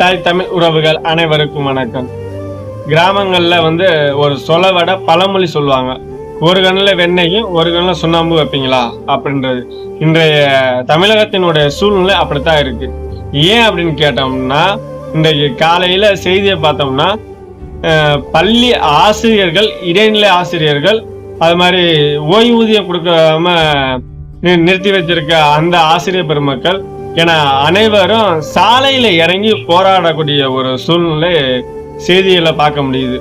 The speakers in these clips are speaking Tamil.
தாய் தமிழ் உறவுகள் அனைவருக்கும் வணக்கம். கிராமங்கள்ல ஒரு சொலவடை பழமொழி சொல்லுவாங்க. ஒரு கண்ணில் வெண்ணெயும் ஒரு கண்ணில் சுண்ணாம்பு வைப்பீங்களா அப்படின்றது. இன்றைய தமிழகத்தினுடைய சூழ்நிலை அப்படித்தான் இருக்கு. ஏன் அப்படின்னு கேட்டோம்னா, இன்றைக்கு காலையில செய்தியை பார்த்தோம்னா, பள்ளி ஆசிரியர்கள், இடைநிலை ஆசிரியர்கள், அது மாதிரி ஓய்வூதியம் கொடுக்காம நிறுத்தி வச்சிருக்க அந்த ஆசிரியர் பெருமக்கள் என அனைவரும் சாலையில இறங்கி போராடக்கூடிய ஒரு சூழ்நிலை செய்திகளை பார்க்க முடியுது.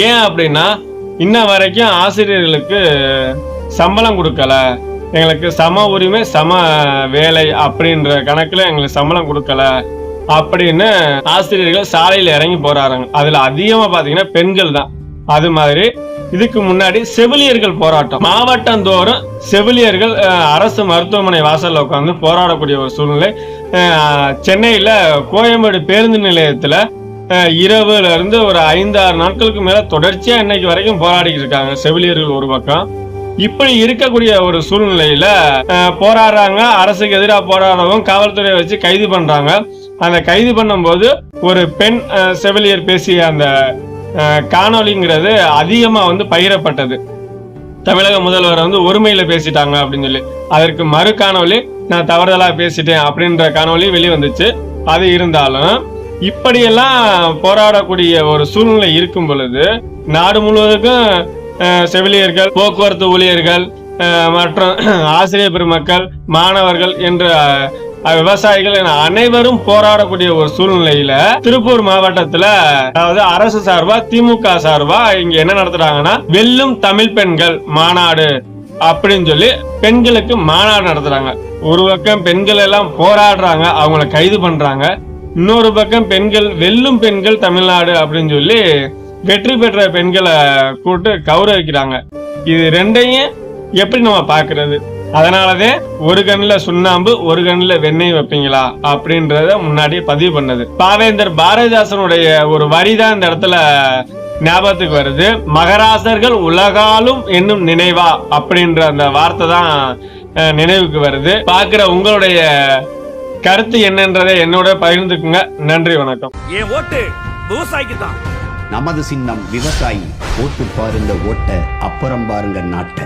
ஏன் அப்படின்னா, இன்ன வரைக்கும் ஆசிரியர்களுக்கு சம்பளம் கொடுக்கல, எங்களுக்கு சம உரிமை சம வேலை அப்படின்ற கணக்குல எங்களுக்கு சம்பளம் கொடுக்கல அப்படின்னு ஆசிரியர்கள் சாலையில இறங்கி போராடுறாங்க. அதுல அதிகமா பாத்தீங்கன்னா பெண்கள் தான். அது மாதிரி இதுக்கு முன்னாடி செவிலியர்கள் போராட்டம், மாவட்டந்தோறும் செவிலியர்கள் அரசு மருத்துவமனை வாசல்ல உட்காந்து போராடக்கூடிய ஒரு சூழ்நிலை. சென்னையில கோயம்பேடு பேருந்து நிலையத்துல இரவுல இருந்து ஒரு 5-6 நாட்களுக்கு மேல தொடர்ச்சியா இன்னைக்கு வரைக்கும் போராடிட்டு இருக்காங்க செவிலியர்கள் ஒரு பக்கம். இப்படி இருக்கக்கூடிய ஒரு சூழ்நிலையில போராடுறாங்க. அரசுக்கு எதிராக போராடுறவங்க காவல்துறையை வச்சு கைது பண்றாங்க. அந்த கைது பண்ணும்போது ஒரு பெண் செவிலியர் பேசிய அந்த காணொலிங்கிறது அதிகமா பகிரப்பட்டது. தமிழக முதல்வர் ஒருமையில பேசிட்டாங்க அப்படின்னு சொல்லி, அதற்கு மறு காணொலி நான் தவறுதலா பேசிட்டேன் அப்படின்ற காணொலி வெளிவந்துச்சு. அது இருந்தாலும் இப்படியெல்லாம் போராடக்கூடிய ஒரு சூழ்நிலை இருக்கும் பொழுது, நாடு முழுவதுக்கும் செவிலியர்கள், போக்குவரத்து ஊழியர்கள் மற்றும் ஆசிரியர் பெருமக்கள், மாணவர்கள் என்ற விவசாயிகள் என அனைவரும் போராடக்கூடிய ஒரு சூழ்நிலையில திருப்பூர் மாவட்டத்துல, அதாவது அரசு சார்பா திமுக சார்பா இங்க என்ன நடத்துறாங்கன்னா, வெல்லும் தமிழ் பெண்கள் மாநாடு அப்படின்னு சொல்லி பெண்களுக்கு மாநாடு நடத்துறாங்க. ஒரு பக்கம் பெண்கள் எல்லாம் போராடுறாங்க, அவங்கள கைது பண்றாங்க. இன்னொரு பக்கம் பெண்கள் வெல்லும் பெண்கள் தமிழ்நாடு அப்படின்னு சொல்லி வெற்றி பெற்ற பெண்களை கூட்டு கௌரவிக்கிறாங்க. இது ரெண்டையும் எப்படி நம்ம பாக்குறது? அதனாலதே ஒரு கண்ணில் சுண்ணாம்பு ஒரு கண்ணில் வெண்ணெய் வைப்பீங்களா அப்படின்றத முன்னாடியே பதிவு பண்ணது. பாவேந்தர் பாரதிதாசனுடைய ஒரு வரிதான் இந்த இடத்துல ஞாபகத்துக்கு வருது. மகராசர்கள் உலகாலும் என்னும் நினைவா அப்படின்ற அந்த வார்த்தை தான் நினைவுக்கு வருது. பாக்குற உங்களுடைய கருத்து என்னன்றதை என்னோட பகிர்ந்துக்குங்க. நன்றி, வணக்கம். என் ஓட்டு விவசாயிக்கு தான். நமது சின்னம் விவசாயி. ஓட்டு பாருங்க ஓட்ட, அப்புறம் பாருங்க நாட்டை.